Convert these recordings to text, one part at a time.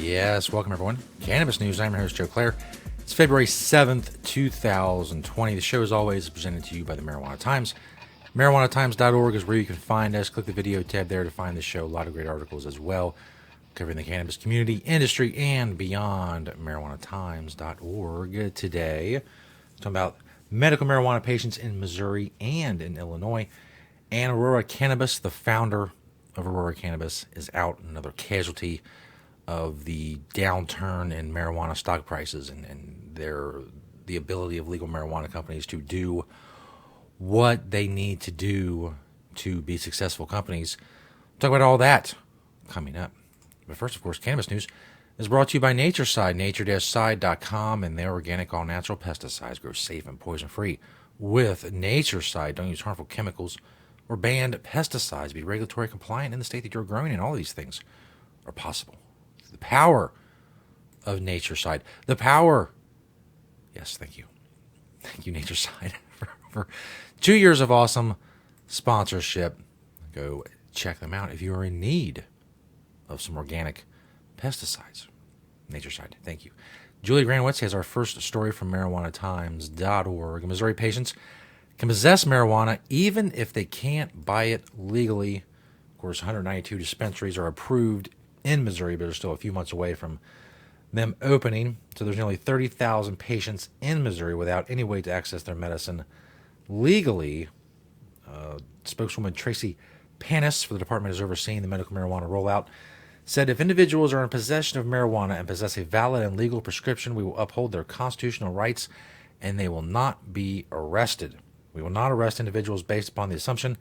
Yes, welcome everyone. Cannabis News. I'm your host, Joe Klare. It's February 7th, 2020. The show, as always, is presented to you by the Marijuana Times. MarijuanaTimes.org is where you can find us. Click the video tab there to find the show. A lot of great articles as well, covering the cannabis community, industry, and beyond. MarijuanaTimes.org. Today, talking about medical marijuana patients in Missouri and in Illinois. And Aurora Cannabis, the founder of Aurora Cannabis, is out, another casualty of the downturn in marijuana stock prices and the ability of legal marijuana companies to do what they need to do to be successful companies. We'll talk about all that coming up. But first, of course, Cannabis News is brought to you by NatureSide, nature-side.com, and their organic all-natural pesticides grow safe and poison-free. With NatureSide, don't use harmful chemicals or banned pesticides. Be regulatory compliant in the state that you're growing in. All of these things are possible. The power of NatureSide. The power. Yes, thank you. Thank you, NatureSide, for 2 years of awesome sponsorship. Go check them out if you are in need of some organic pesticides. NatureSide, thank you. Julie Granowitz has our first story from MarijuanaTimes.org. Missouri patients can possess marijuana even if they can't buy it legally. Of course, 192 dispensaries are approved in Missouri, but they're still a few months away from them opening. So there's nearly 30,000 patients in Missouri without any way to access their medicine legally. Spokeswoman Tracy Panis for the department is overseeing the medical marijuana rollout, said if individuals are in possession of marijuana and possess a valid and legal prescription, we will uphold their constitutional rights and they will not be arrested. We will not arrest individuals based upon the assumption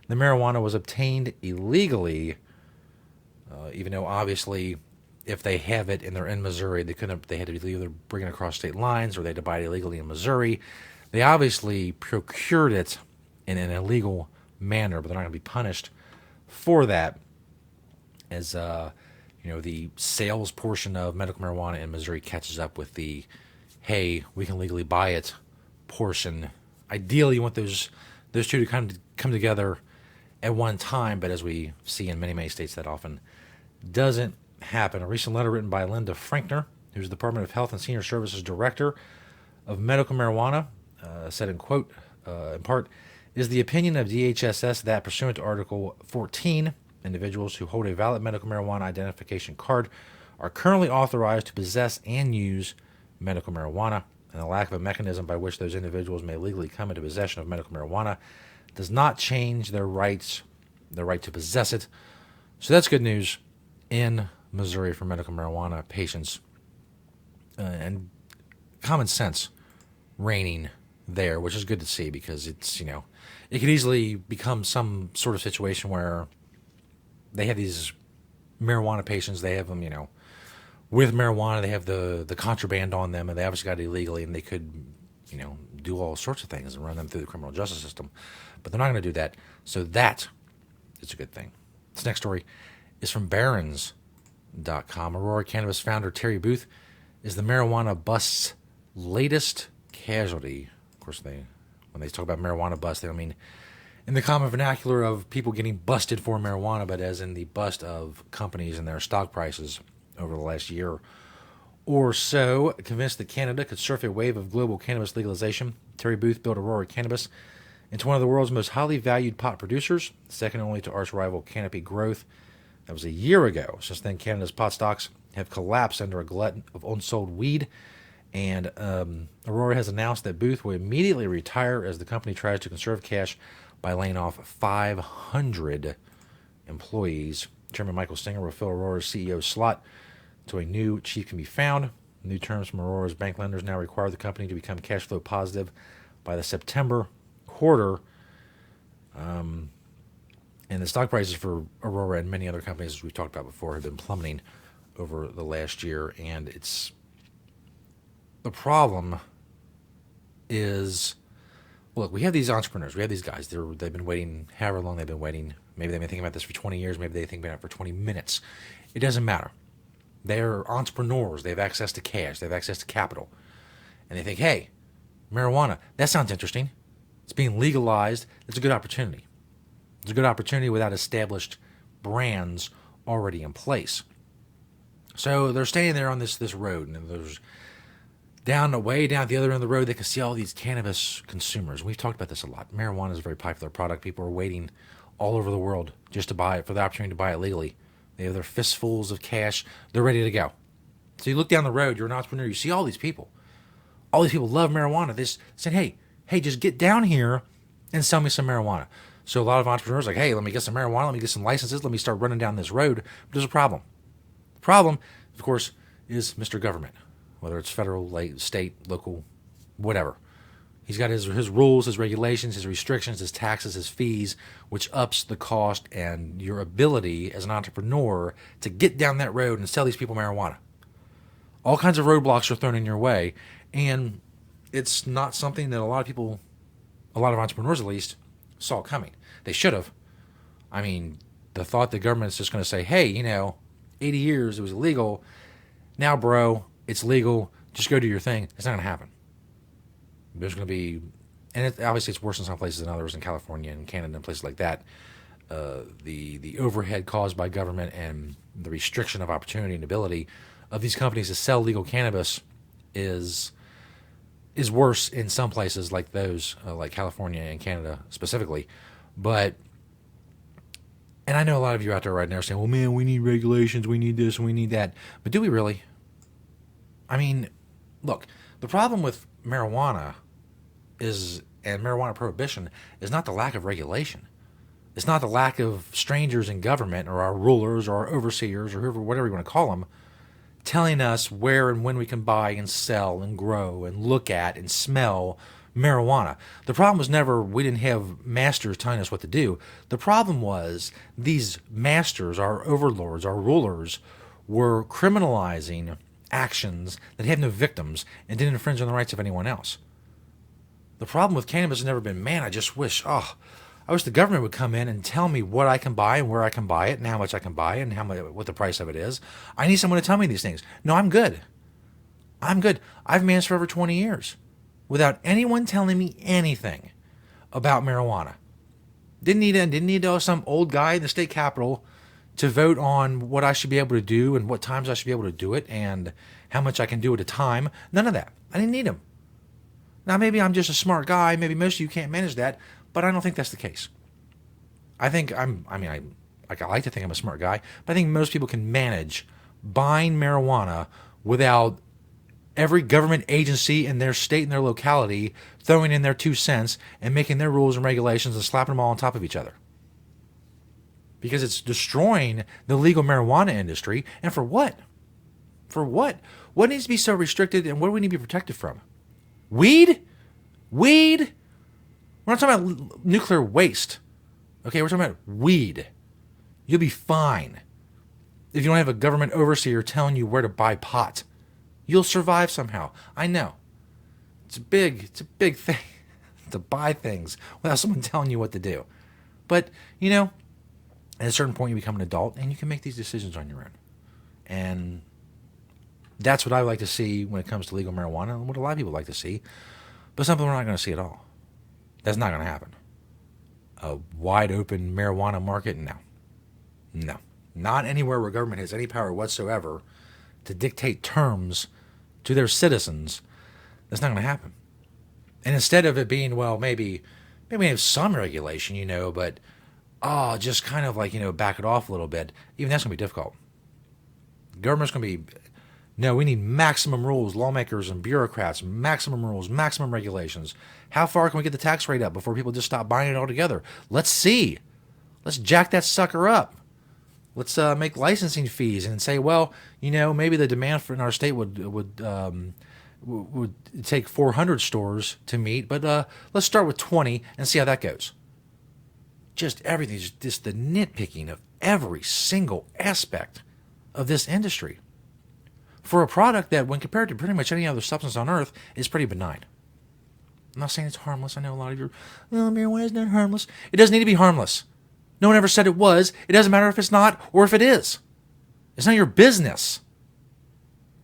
the marijuana was obtained illegally, even though obviously if they have it and they're in Missouri, they had to either bring it across state lines or they had to buy it illegally in Missouri. They obviously procured it in an illegal manner, but they're not going to be punished for that. As the sales portion of medical marijuana in Missouri catches up with the hey, we can legally buy it portion. Ideally, you want those two to come together at one time, but as we see in many states, that often doesn't happen. A recent letter written by Linda Frankner, who's the Department of Health and Senior Services Director of Medical Marijuana, said in quote, in part, is the opinion of DHSS that pursuant to Article 14, individuals who hold a valid medical marijuana identification card are currently authorized to possess and use medical marijuana, and the lack of a mechanism by which those individuals may legally come into possession of medical marijuana does not change their right to possess it. So that's good news in Missouri for medical marijuana patients, and common sense reigning there, which is good to see because it's, it could easily become some sort of situation where they have these marijuana patients, they have them, with marijuana, they have the contraband on them, and they obviously got it illegally, and they could, do all sorts of things and run them through the criminal justice system. But they're not going to do that. So that is a good thing. This next story is from Barron's.com. Aurora Cannabis founder Terry Booth is the marijuana bust's latest casualty. Of course, when they talk about marijuana bust, they don't mean in the common vernacular of people getting busted for marijuana, but as in the bust of companies and their stock prices over the last year or so. Convinced that Canada could surf a wave of global cannabis legalization, Terry Booth built Aurora Cannabis into one of the world's most highly valued pot producers, second only to arch rival Canopy Growth. That was a year ago. Since then, Canada's pot stocks have collapsed under a glut of unsold weed, and Aurora has announced that Booth will immediately retire as the company tries to conserve cash by laying off 500 employees. Chairman Michael Singer will fill Aurora's CEO slot until a new chief can be found. New terms from Aurora's bank lenders now require the company to become cash flow positive by the September quarter. And the stock prices for Aurora and many other companies, as we've talked about before, have been plummeting over the last year. And the problem is, look, we have these entrepreneurs, we have these guys. They've been waiting however long they've been waiting. Maybe they've been thinking about this for 20 years. Maybe they think about it for 20 minutes. It doesn't matter. They're entrepreneurs. They have access to cash. They have access to capital. And they think, hey, marijuana, that sounds interesting. It's being legalized. It's a good opportunity. It's a good opportunity without established brands already in place. So they're standing there on this road, and there's way down at the other end of the road, they can see all these cannabis consumers. We've talked about this a lot. Marijuana is a very popular product. People are waiting all over the world just to buy it, for the opportunity to buy it legally. They have their fistfuls of cash. They're ready to go. So you look down the road, you're an entrepreneur, you see all these people. All these people love marijuana. They say, hey, just get down here and sell me some marijuana. So a lot of entrepreneurs are like, hey, let me get some marijuana, let me get some licenses, let me start running down this road. But there's a problem. The problem, of course, is Mr. Government, whether it's federal, state, local, whatever. He's got his rules, his regulations, his restrictions, his taxes, his fees, which ups the cost and your ability as an entrepreneur to get down that road and sell these people marijuana. All kinds of roadblocks are thrown in your way, and it's not something that a lot of entrepreneurs at least, saw coming. They should have. I mean, the thought the government's just going to say, hey, 80 years it was illegal. Now, bro, it's legal. Just go do your thing. It's not going to happen. There's going to be, and obviously it's worse in some places than others, in California and Canada and places like that. The overhead caused by government and the restriction of opportunity and ability of these companies to sell legal cannabis is worse in some places like those, like California and Canada specifically. And I know a lot of you out there right now are saying, well, man, we need regulations, we need this, and we need that. But do we really? I mean, look, the problem with marijuana and marijuana prohibition is not the lack of regulation. It's not the lack of strangers in government or our rulers or our overseers or whoever, whatever you want to call them, telling us where and when we can buy and sell and grow and look at and smell marijuana. The problem was never we didn't have masters telling us what to do. The problem was these masters, our overlords, our rulers, were criminalizing actions that had no victims and didn't infringe on the rights of anyone else. The problem with cannabis has never been, man, I wish the government would come in and tell me what I can buy and where I can buy it and how much I can buy it and what the price of it is. I need someone to tell me these things. No, I'm good. I've managed for over 20 years without anyone telling me anything about marijuana. Didn't need some old guy in the state capitol to vote on what I should be able to do and what times I should be able to do it and how much I can do at a time. None of that. I didn't need him. Now, maybe I'm just a smart guy. Maybe most of you can't manage that, but I don't think that's the case. I like to think I'm a smart guy, but I think most people can manage buying marijuana without every government agency in their state and their locality throwing in their 2 cents and making their rules and regulations and slapping them all on top of each other. Because it's destroying the legal marijuana industry. And for what? For what? What needs to be so restricted and what do we need to be protected from? Weed? We're not talking about nuclear waste. Okay, we're talking about weed. You'll be fine if you don't have a government overseer telling you where to buy pot. You'll survive somehow. I know. It's a big thing to buy things without someone telling you what to do. But, at a certain point you become an adult and you can make these decisions on your own. And that's what I like to see when it comes to legal marijuana and what a lot of people like to see. But something we're not going to see at all. That's not going to happen. A wide open marijuana market? No. Not anywhere where government has any power whatsoever to dictate terms to their citizens. That's not going to happen. And instead of it being, well, maybe we have some regulation, but just kind of like, back it off a little bit. Even that's going to be difficult. Government's going to be, no, we need maximum rules, lawmakers and bureaucrats, maximum rules, maximum regulations. How far can we get the tax rate up before people just stop buying it altogether? Let's see. Let's jack that sucker up. Let's make licensing fees and say, well, maybe the demand in our state would take 400 stores to meet, but let's start with 20 and see how that goes. Just everything's just the nitpicking of every single aspect of this industry for a product that, when compared to pretty much any other substance on earth, is pretty benign. I'm not saying it's harmless. I know a lot of you are, marijuana is not harmless. It doesn't need to be harmless. No one ever said it was. It doesn't matter if it's not or if it is. It's not your business.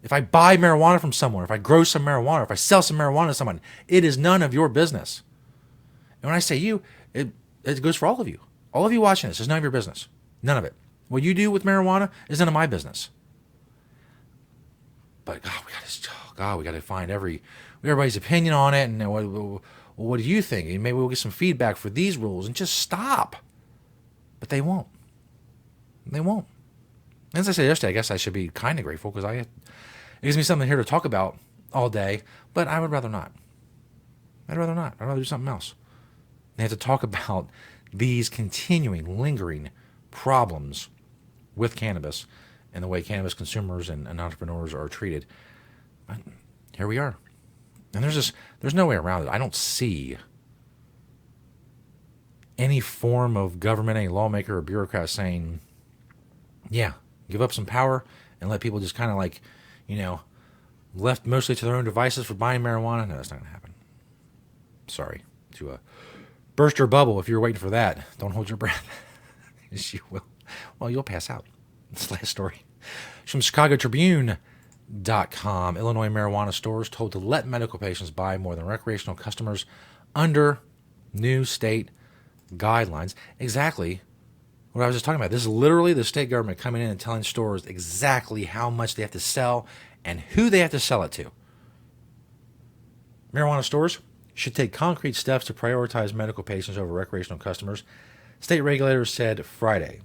If I buy marijuana from someone, if I grow some marijuana, if I sell some marijuana to someone, it is none of your business. And when I say you, it goes for all of you. All of you watching this is none of your business. None of it. What you do with marijuana is none of my business. But God, we got to find everybody's opinion on it. And what do you think? And maybe we'll get some feedback for these rules and just stop. But they won't. They won't. As I said yesterday, I guess I should be kind of grateful because it gives me something here to talk about all day. But I would rather not. I'd rather not. I'd rather do something else. They have to talk about these continuing, lingering problems with cannabis and the way cannabis consumers and entrepreneurs are treated. But here we are. And there's no way around it. I don't see any form of government, any lawmaker or bureaucrat saying, yeah, give up some power and let people just kind of like, left mostly to their own devices for buying marijuana. No, that's not going to happen. Sorry to burst your bubble if you're waiting for that. Don't hold your breath. Yes, you will. Well, you'll pass out. This last story. It's from ChicagoTribune.com. Illinois marijuana stores told to let medical patients buy more than recreational customers under new state guidelines. Exactly what I was just talking about. This is literally the state government coming in and telling stores exactly how much they have to sell and who they have to sell it to. Marijuana stores should take concrete steps to prioritize medical patients over recreational customers. State regulators said Friday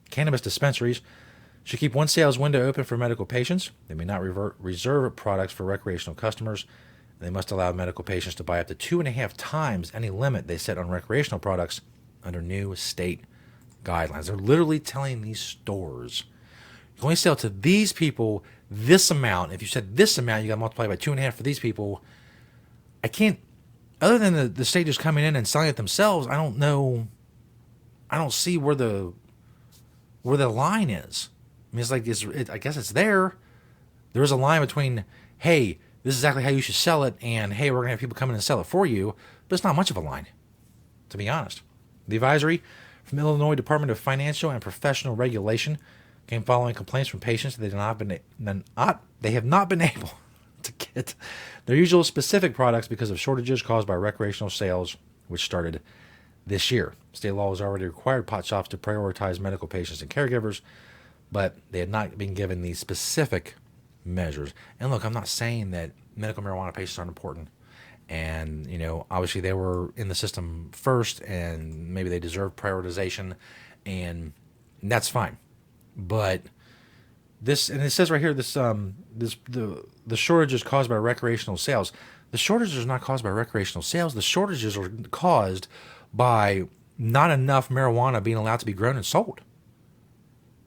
cannabis dispensaries should keep one sales window open for medical patients. They may not reserve products for recreational customers. They must allow medical patients to buy up to 2.5 times any limit they set on recreational products under new state guidelines. They're literally telling these stores, you can only sell to these people this amount. If you said this amount, you got to multiply by 2.5 for these people. I can't, other than the state just coming in and selling it themselves, I don't know. I don't see where the line is. I mean, it's like I guess it's there. There is a line between, hey, this is exactly how you should sell it, and hey, we're gonna have people come in and sell it for you. But it's not much of a line, to be honest. The advisory from Illinois Department of Financial and Professional Regulation came following complaints from patients that they have not been able to get their usual specific products because of shortages caused by recreational sales, which started this year. State law has already required pot shops to prioritize medical patients and caregivers, but they had not been given these specific measures. And look, I'm not saying that medical marijuana patients aren't important. And, obviously they were in the system first and maybe they deserve prioritization, and that's fine. But this, and it says right here, the shortages caused by recreational sales. The shortages are not caused by recreational sales. The shortages are caused by not enough marijuana being allowed to be grown and sold.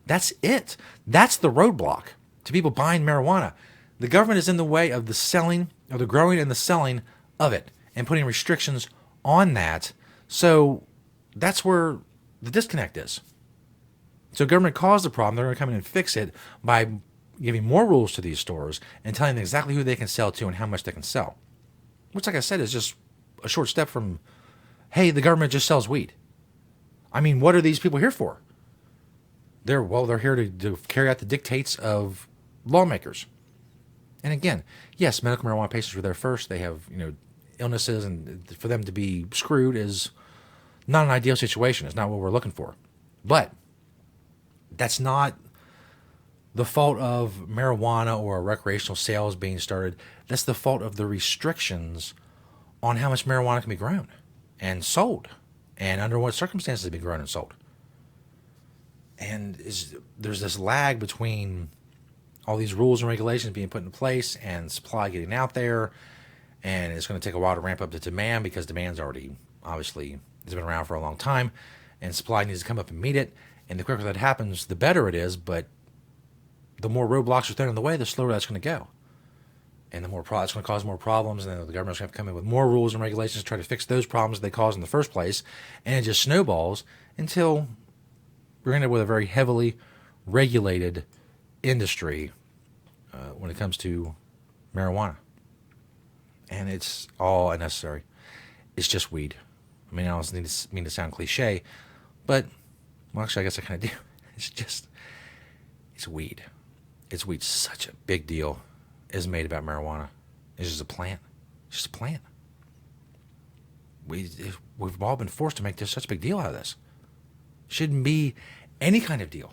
That's it. That's the roadblock to people buying marijuana. The government is in the way of the selling, or the growing and the selling of it, and putting restrictions on that. So that's where the disconnect is. So government caused the problem. They're going to come in and fix it by giving more rules to these stores and telling them exactly who they can sell to and how much they can sell. Which, like I said, is just a short step from, hey, the government just sells weed. I mean, what are these people here for? They're here to carry out the dictates of lawmakers. And again, yes, medical marijuana patients were there first. They have, illnesses, and for them to be screwed is not an ideal situation. It's not what we're looking for. But that's not the fault of marijuana or recreational sales being started. That's the fault of the restrictions on how much marijuana can be grown and sold, and under what circumstances it can be grown and sold. And there's this lag between all these rules and regulations being put in place and supply getting out there, and it's going to take a while to ramp up the demand because demand's already, obviously, it's been around for a long time, and supply needs to come up and meet it. And the quicker that happens, the better it is, but the more roadblocks are thrown in the way, the slower that's going to go. And the more it's going to cause more problems, and then the government's going to have to come in with more rules and regulations to try to fix those problems they caused in the first place, and it just snowballs until we're going to end up with a very heavily regulated industry when it comes to marijuana. And it's all unnecessary. It's just weed. I mean, I don't mean to sound cliche, but, well, actually, I guess I kind of do. It's weed. It's weed. Such a big deal is made about marijuana. It's just a plant. It's just a plant. We've all been forced to make this such a big deal out of this. Shouldn't be any kind of deal.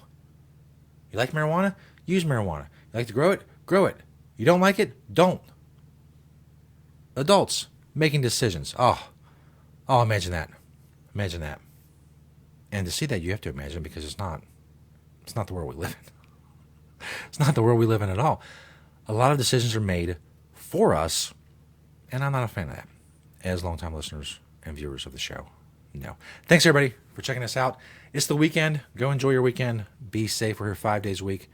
You like marijuana? Use marijuana. You like to grow it? Grow it. You don't like it? Don't. Adults making decisions. Oh, imagine that. Imagine that. And to see that, you have to imagine, because it's not the world we live in. It's not the world we live in at all. A lot of decisions are made for us, and I'm not a fan of that, as longtime listeners and viewers of the show know. Thanks, everybody, for checking us out. It's the weekend. Go enjoy your weekend. Be safe. We're here 5 days a week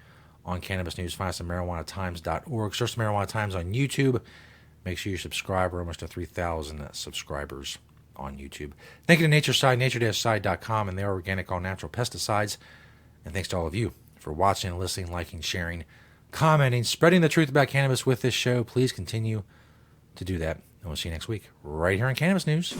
on Cannabis News. Find us at marijuanatimes.org. Search the Marijuana Times on YouTube. Make sure you subscribe. We're almost to 3,000 subscribers on YouTube. Thank you to Nature Side, nature-side.com, and their organic, all-natural pesticides. And thanks to all of you for watching, listening, liking, sharing, commenting, spreading the truth about cannabis with this show. Please continue to do that. And we'll see you next week right here on Cannabis News.